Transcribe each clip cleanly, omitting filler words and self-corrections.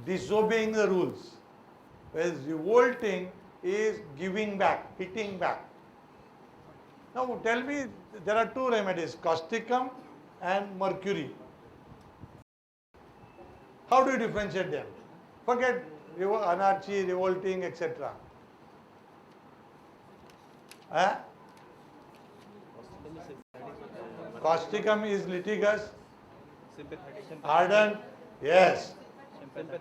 disobeying the rules, whereas revolting is giving back, hitting back. Now tell me, there are two remedies, causticum and mercury. How do you differentiate them? Forget anarchy, revolting, etc. Eh? Causticum is litigious, ardent, yes.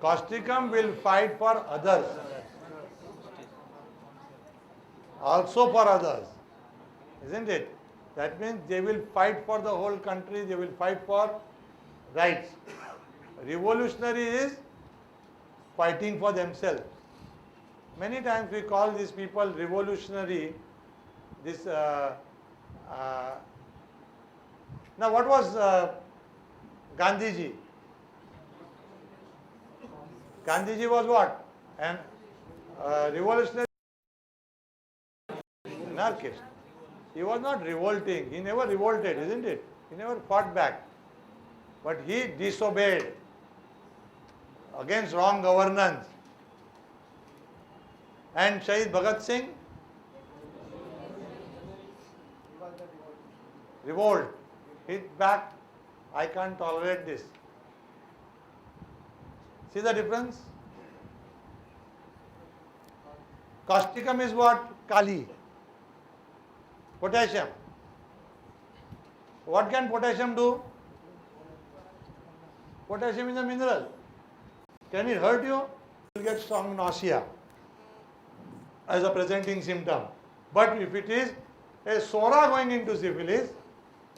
Causticum will fight for others, also for others, isn't it? That means they will fight for the whole country, they will fight for rights. Revolutionary is fighting for themselves. Many times we call these people revolutionary. This now what was Gandhiji? Gandhiji was what? An revolutionary anarchist. He was not revolting. He never revolted, isn't it? He never fought back. But he disobeyed against wrong governance. And Shahid Bhagat Singh? Revolt. Hit back. I can't tolerate this. See the difference? Causticum is what? Kali. Potassium. What can potassium do? Potassium is a mineral. Can it hurt you? You will get strong nausea as a presenting symptom. But if it is a sora going into syphilis,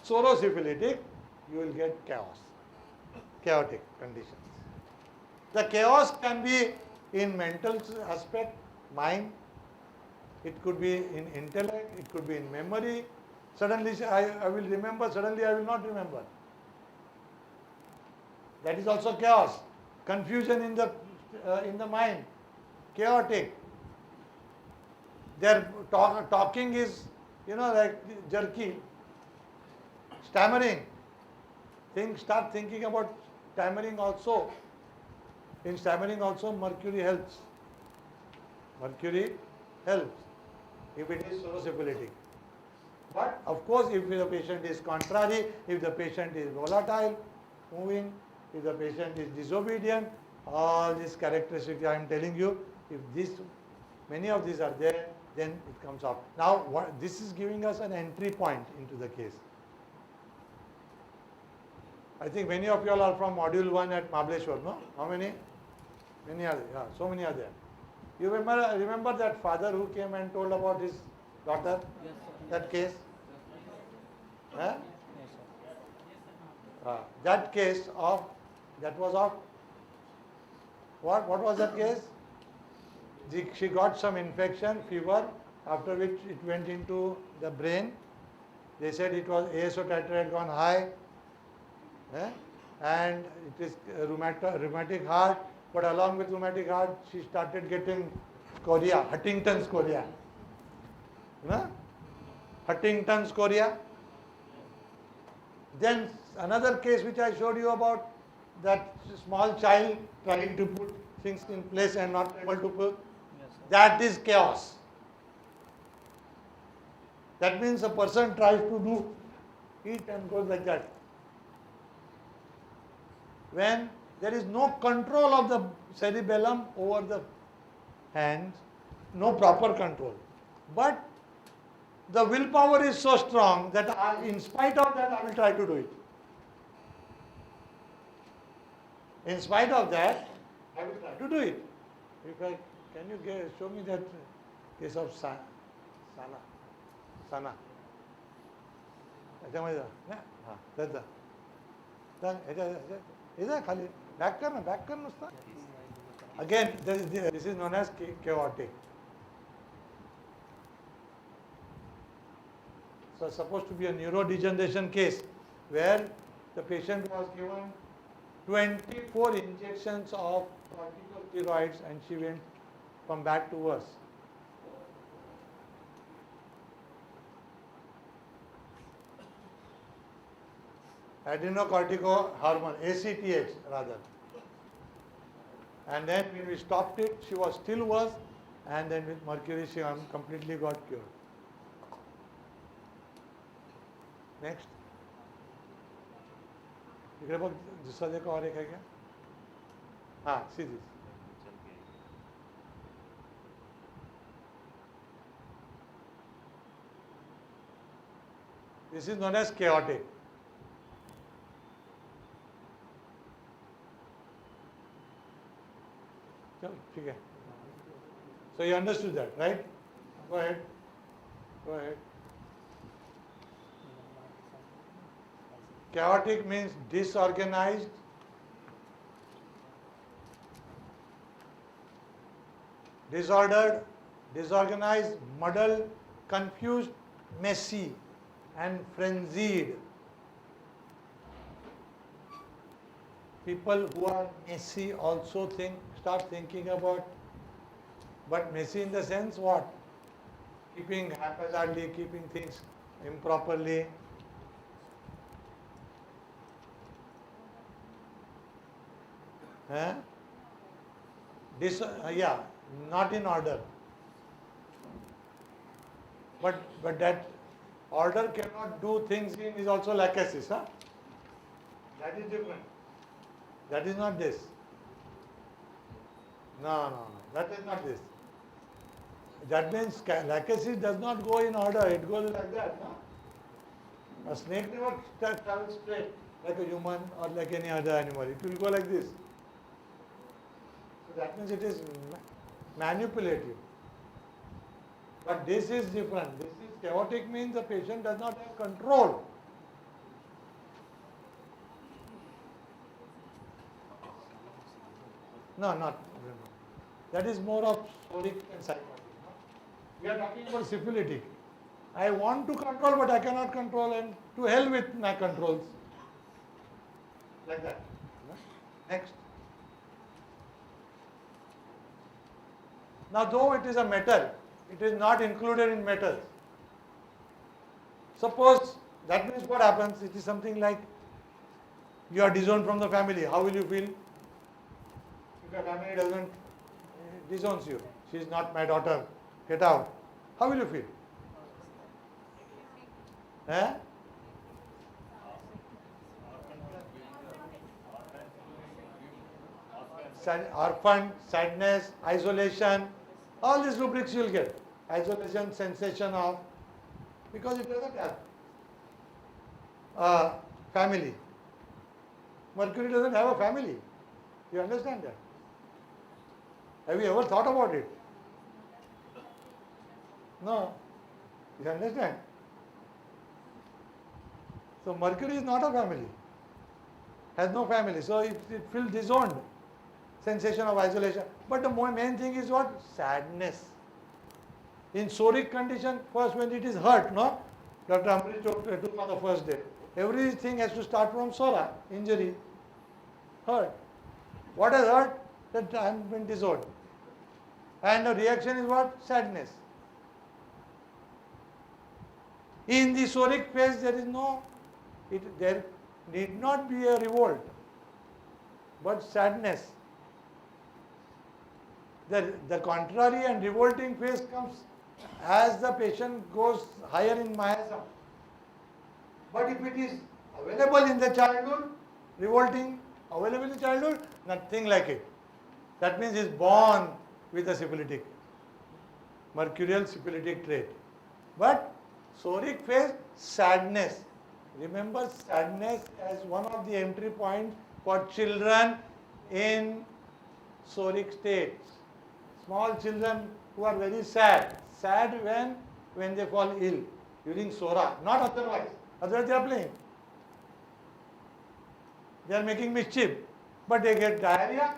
sorosyphilitic, you will get chaos, chaotic conditions. The chaos can be in mental aspect, mind, it could be in intellect, it could be in memory. Suddenly I will remember, suddenly I will not remember. That is also chaos. Confusion in the mind, chaotic. Their talking is, like jerky, stammering. Start thinking about stammering also. In stammering also, mercury helps. Mercury helps if it is sorosyphilitic. But of course, if the patient is contrary, if the patient is volatile, moving, if the patient is disobedient, all these characteristics I am telling you, if many of these are there, then it comes up. Now, this is giving us an entry point into the case. I think many of you all are from module 1 at Mahabaleshwar, no? How many? Many are there. Yeah, so many are there. You remember that father who came and told about his daughter? Yes, sir. That case? Yes, sir. That case that was of what was that case? She got some infection, fever, after which it went into the brain. They said it was ASO titer had gone high, and it is rheumatic heart, but along with rheumatic heart, she started getting chorea, Huntington's chorea. Huntington's chorea. Then another case which I showed you about, that small child trying to put things in place and not able to put, that is chaos. That means a person tries to eat and goes like that. When there is no control of the cerebellum over the hands, no proper control. But the willpower is so strong that in spite of that, I will try to do it. In spite of that, I will try to do it. Can you show me that case of Sana? Again, this is known as chaotic. So it's supposed to be a neurodegeneration case where the patient was given 24 injections of corticosteroids and she went from bad to worse. Adrenocortico hormone, ACTH rather. And then when we stopped it, she was still worse. And then with mercury, she completely got cured. Next. इकडे बघ दूसरा देखो और एक है क्या? हाँ, see this. This is known as chaotic. चलो ठीक है. So you understood that, right? Go ahead. Go ahead. Chaotic means disorganized, disordered, disorganized, muddled, confused, messy, and frenzied. People who are messy also start thinking about, but messy in the sense what? Keeping haphazardly, keeping things improperly. Yeah, not in order. But that order cannot do things in is also lachesis, huh? That is different. That is not this. No, that is not this. That means lachesis does not go in order, it goes like that. Huh? A snake never travels straight like a human or like any other animal. It will go like this. So that means it is manipulative. But this is different. This is chaotic, means the patient does not have control. No, not. That is more of sodic and sycotic. We are talking about syphilitic. I want to control, but I cannot control, and to hell with my controls. Like that. Next. Now, though it is a metal, it is not included in metals. Suppose, that means what happens? It is something like you are disowned from the family. How will you feel? If your family doesn't disowns you, she is not my daughter, get out. How will you feel? Eh? Orphan, sadness, isolation, all these rubrics you will get. Isolation, sensation of, because it doesn't have a family. Mercury doesn't have a family. You understand that? Have you ever thought about it? No. You understand? So Mercury is not a family. Has no family. So it feels disowned. Sensation of isolation. But the main thing is what? Sadness. In psoric condition, first when it is hurt, no? Dr. Amrish took on the first day. Everything has to start from psora, injury, hurt. What has hurt? That I have been disowned. And the reaction is what? Sadness. In the psoric phase, there is there need not be a revolt, but sadness. The contrary and revolting phase comes as the patient goes higher in miasm. But if it is available in the childhood, revolting, available in childhood, nothing like it. That means he is born with a syphilitic, mercurial syphilitic trait. But psoric phase, sadness. Remember sadness as one of the entry points for children in psoric states. Small children who are very sad. Sad when they fall ill during psora, not otherwise. Otherwise they are playing. They are making mischief. But they get diarrhea,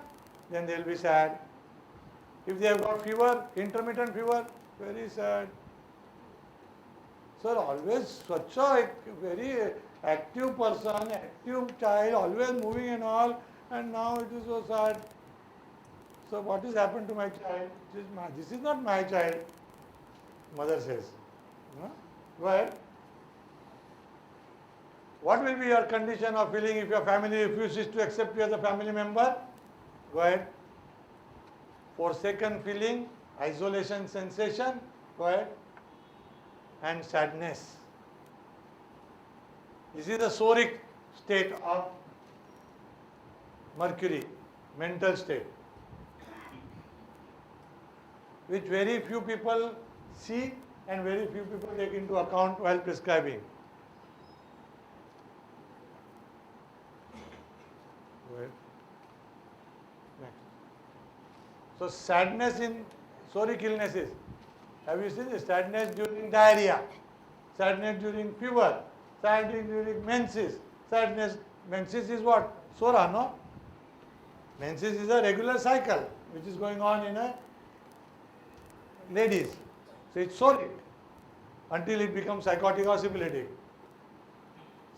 then they will be sad. If they have got fever, intermittent fever, very sad. Sir, always such a very active person, active child, always moving and all, and now it is so sad. So what has happened to my child? This is not my child, mother says. No? Go ahead. What will be your condition of feeling if your family refuses to accept you as a family member? Go ahead. forsaken feeling, isolation sensation, go ahead, and sadness. This is the soric state of Mercury, mental state, which very few people see and very few people take into account while prescribing. Go ahead. Next. So sadness in soric illnesses. Have you seen this? Sadness during diarrhea, sadness during fever, sadness during menses. Sadness, menses is what? Sora, no? Menses is a regular cycle which is going on in a ladies. So it's soric until it becomes psychotic or syphilitic.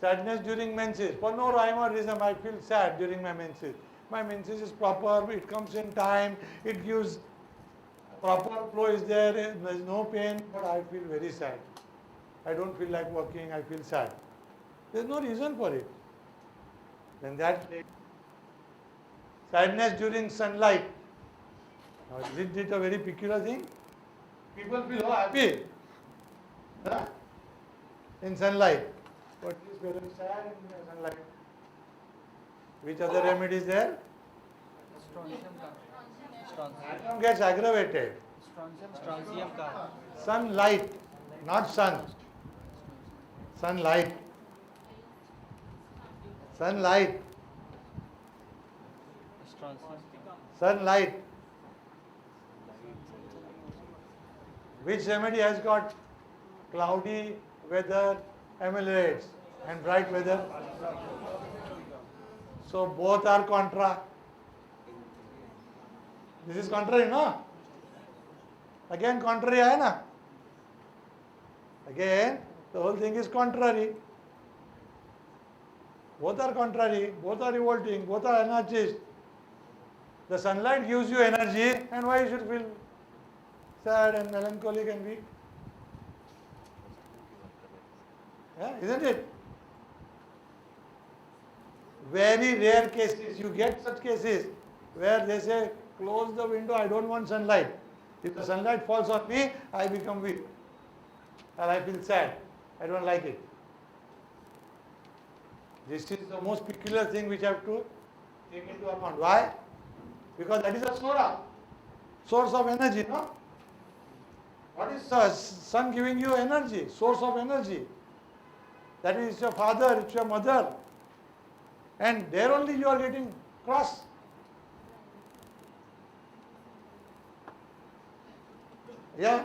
Sadness during menses. For no rhyme or reason, I feel sad during my menses. My menses is proper, it comes in time, it gives proper flow is there, there is no pain, but I feel very sad. I don't feel like working, I feel sad. There is no reason for it. Then that sadness during sunlight. Now, is it a very peculiar thing? People feel happy in sunlight, but is very sad in sunlight. Which other remedy is there? Atom gets aggravated. Sunlight, not sun. Sunlight. Sunlight. Sunlight. Which remedy has got cloudy weather ameliorates and bright weather? So both are contra. This is contrary, no? Again contrary hai na? Again, the whole thing is contrary. Both are contrary, both are revolting, both are anarchist. The sunlight gives you energy, and why you should feel sad and melancholic and weak? Yeah, isn't it? Very rare cases, you get such cases where they say, close the window, I don't want sunlight. If the sunlight falls on me, I become weak. And I feel sad. I don't like it. This is the most peculiar thing which I have to take into account. Why? Because that is a source of energy, no? What is the sun giving you energy? Source of energy. That is your father, it's your mother. And there only you are getting cross. Yeah?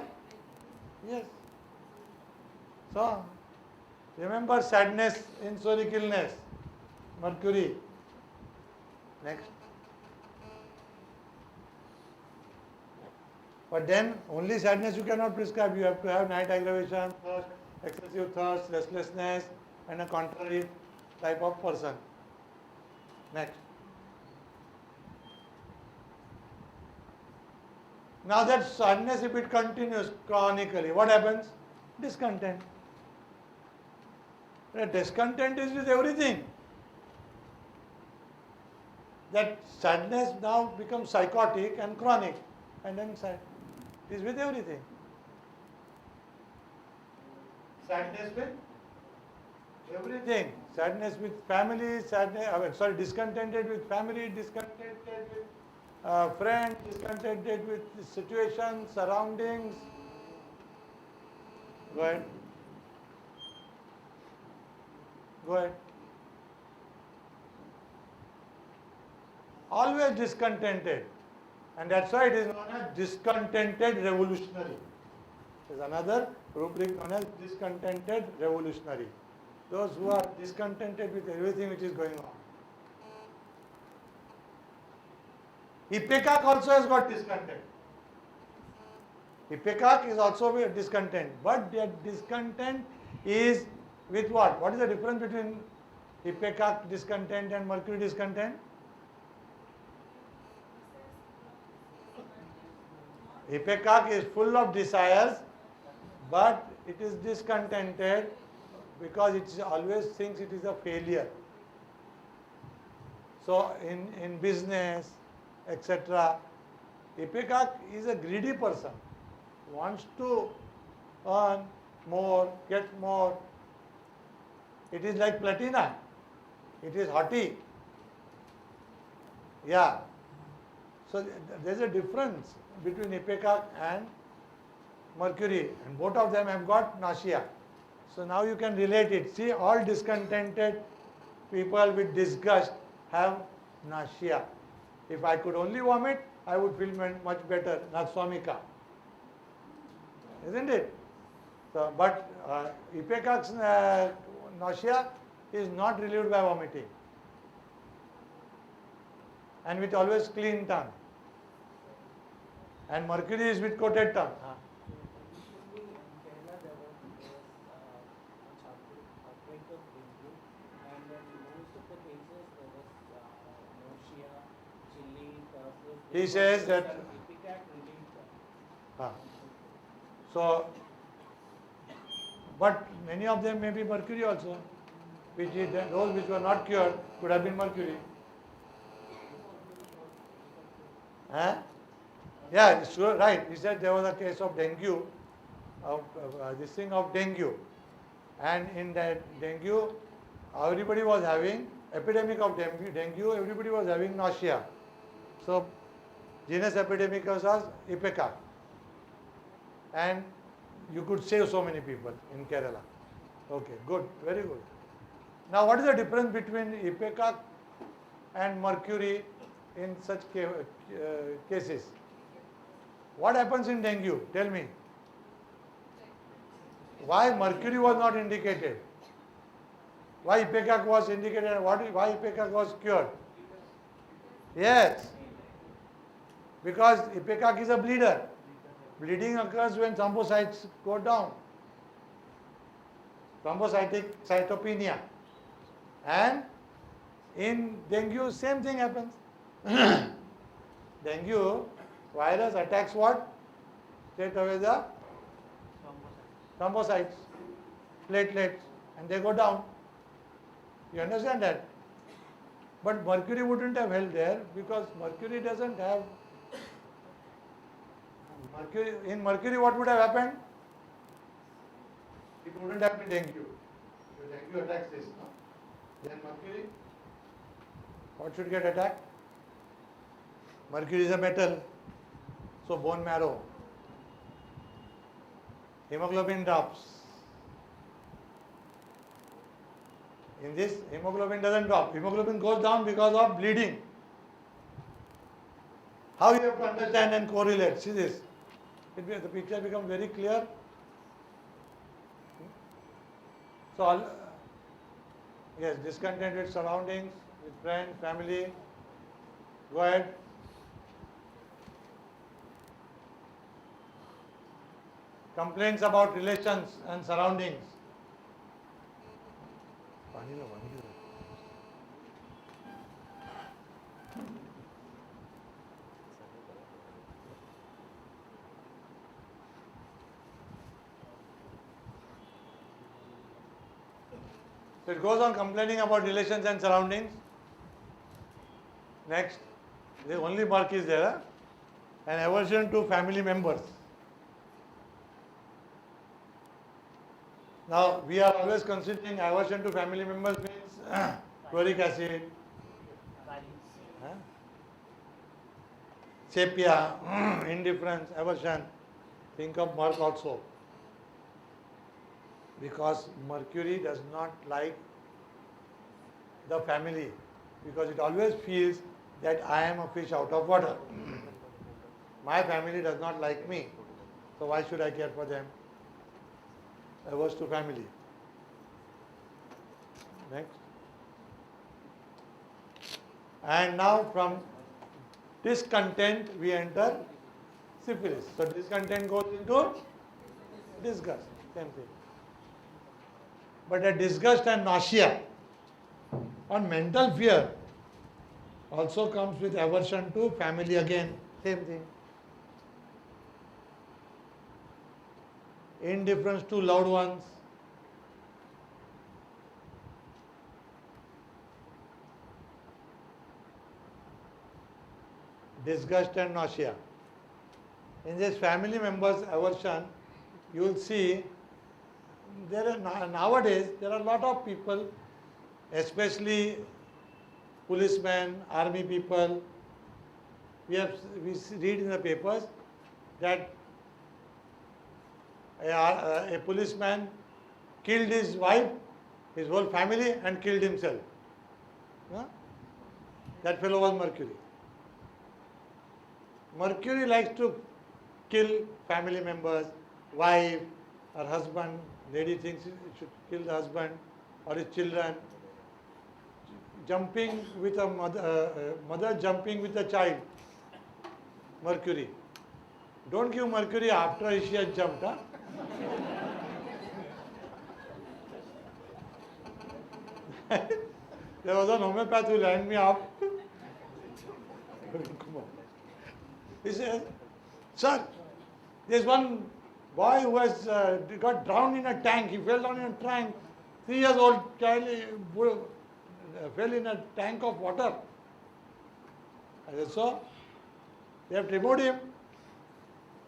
Yes. So, remember sadness in soric illness, Mercury. Next. But then only sadness you cannot prescribe. You have to have night aggravation, thirst, excessive thirst, restlessness, and a contrary type of person. Next. Now that sadness, if it continues chronically, what happens? Discontent. The discontent is with everything. That sadness now becomes psychotic and chronic, and then sad. It is with everything. Sadness with everything. Sadness with family, discontented with family, discontented with friends, discontented with situations, surroundings. Go ahead. Go ahead. Always discontented. And that's why it is known as discontented revolutionary. There is another rubric known as discontented revolutionary. Those who are discontented with everything which is going on. Ipecac also has got discontent. Ipecac is also a discontent. But that discontent is with what? What is the difference between Ipecac discontent and Mercury discontent? Ipecac is full of desires, but it is discontented because it always thinks it is a failure. So in business, etc., Ipecac is a greedy person, wants to earn more, get more. It is like platina. It is haughty. Yeah. So there is a difference between Ipecac and Mercury, and both of them have got nausea. So now you can relate it. See, all discontented people with disgust have nausea. If I could only vomit, I would feel much better. Nakswamika. Isn't it? So, but Ipecac's nausea is not relieved by vomiting, and with always clean tongue. And Mercury is with coated tongue. Recently in Kerala there was much outbreak of dengue, and in most of the cases there was nausea, chilling, paralysis. He says that. Ipecac relieved that. So, but many of them may be Mercury also, which is, those which were not cured could have been Mercury. Huh? Yeah, it's sure, right. He said there was a case of dengue, this thing of dengue. And in that dengue, everybody was having, epidemic of dengue, everybody was having nausea. So, genus epidemicus was Ipecac. And you could save so many people in Kerala. Okay, good, very good. Now, what is the difference between Ipecac and Mercury in such cases? What happens in dengue? Tell me. Why Mercury was not indicated? Why Ipecac was indicated? Why Ipecac was cured? Yes. Because Ipecac is a bleeder. Bleeding occurs when thrombocytes go down. Thrombocytic cytopenia. And in dengue, same thing happens. Dengue virus attacks what? Straight away the thrombocytes, platelets, and they go down. You understand that? But Mercury wouldn't have held there because Mercury doesn't have. In Mercury, what would have happened? It wouldn't have been dengue. So dengue attacks this. No? Then Mercury, what should get attacked? Mercury is a metal, so bone marrow. Hemoglobin drops. In this, hemoglobin doesn't drop. Hemoglobin goes down because of bleeding. How you have to understand and correlate? See this. The picture becomes very clear. So, yes, discontent with surroundings, with friends, family. Go ahead. Complaints about relations and surroundings. So it goes on complaining about relations and surroundings. Next, the only mark is there, huh? An aversion to family members. Now, we are always considering aversion to family members means chloric acid, sepia, indifference, aversion. Think of Merc also. Because Mercury does not like the family, because it always feels that I am a fish out of water. My family does not like me, so why should I care for them? Averse to family. Next. And now from discontent we enter syphilis. So discontent goes into disgust. Same thing. But a disgust and nausea or mental fear also comes with aversion to family again. Same thing. Indifference to loved ones. Disgust and nausea. In this family members aversion, you will see nowadays there are a lot of people, especially policemen, army people. We read in the papers that a policeman killed his wife, his whole family, and killed himself. Huh? That fellow was Mercury. Mercury likes to kill family members, wife or husband. Lady thinks he should kill the husband or his children. Jumping with a mother jumping with a child. Mercury. Don't give Mercury after she has jumped. Huh? There was an homeopath who lined me up. He says, sir, there's one boy who has got drowned in a tank. He fell down in a tank. 3 years old child fell in a tank of water. I said, so? They have removed him.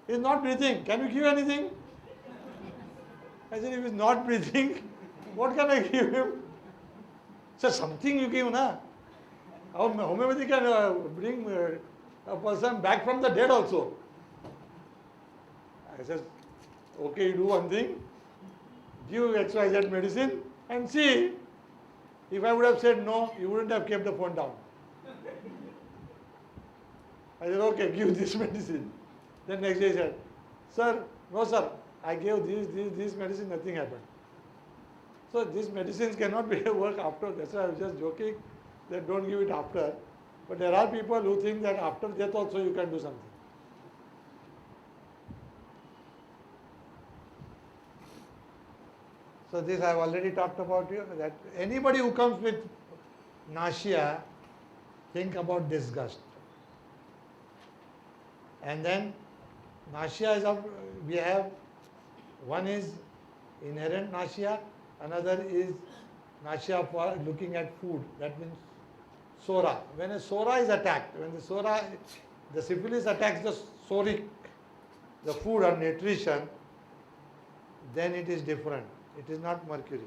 He is not breathing. Can you give anything? I said, if he is not breathing, what can I give him? Sir, something you give, na? Homeopathy can bring a person back from the dead also. I said, okay, you do one thing, give XYZ medicine and see. If I would have said no, you wouldn't have kept the phone down. I said, okay, give this medicine. Then next day he said, sir, no sir, I gave this medicine, nothing happened. So these medicines cannot be work after. That's why I was just joking that don't give it after. But there are people who think that after death also you can do something. So this I have already talked about you, that anybody who comes with nausea, think about disgust. And then nausea is we have, one is inherent nausea, another is nausea for looking at food. That means sora. When a sora is attacked, when the syphilis attacks the soric, the food or nutrition, then it is different. It is not mercury.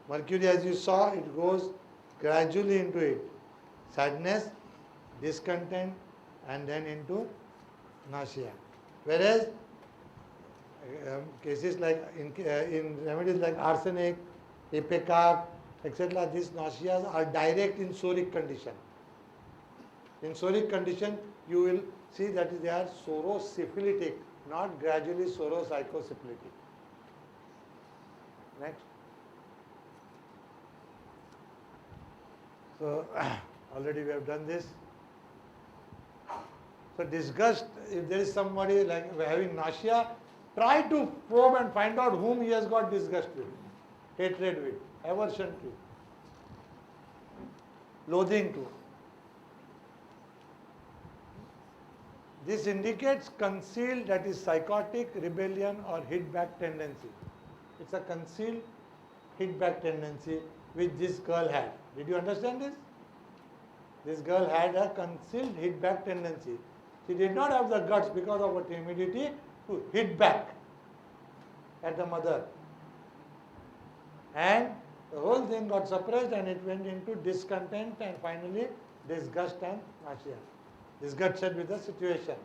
Mercury, as you saw, it goes gradually into it. Sadness, discontent, and then into nausea. Whereas cases like in remedies like arsenic, ipecac, etc., these nauseas are direct in soric condition. In soric condition, you will see that they are sorosyphilitic, not gradually sorosycosyphilitic. Next. So already we have done this. So disgust, if there is somebody like having nausea, try to probe and find out whom he has got disgust with, hatred with, aversion to, loathing to. This indicates concealed, that is psychotic, rebellion or hit back tendency. It's a concealed hit back tendency which this girl had. Did you understand this? This girl had a concealed hit back tendency. She did not have the guts because of her timidity to hit back at the mother. And the whole thing got suppressed and it went into discontent and finally disgust and nausea. Disgusted with the situation.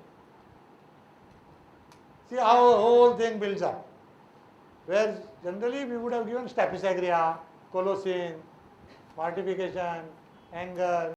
See how the whole thing builds up. Where generally we would have given staphysagria, colocin, mortification, anger,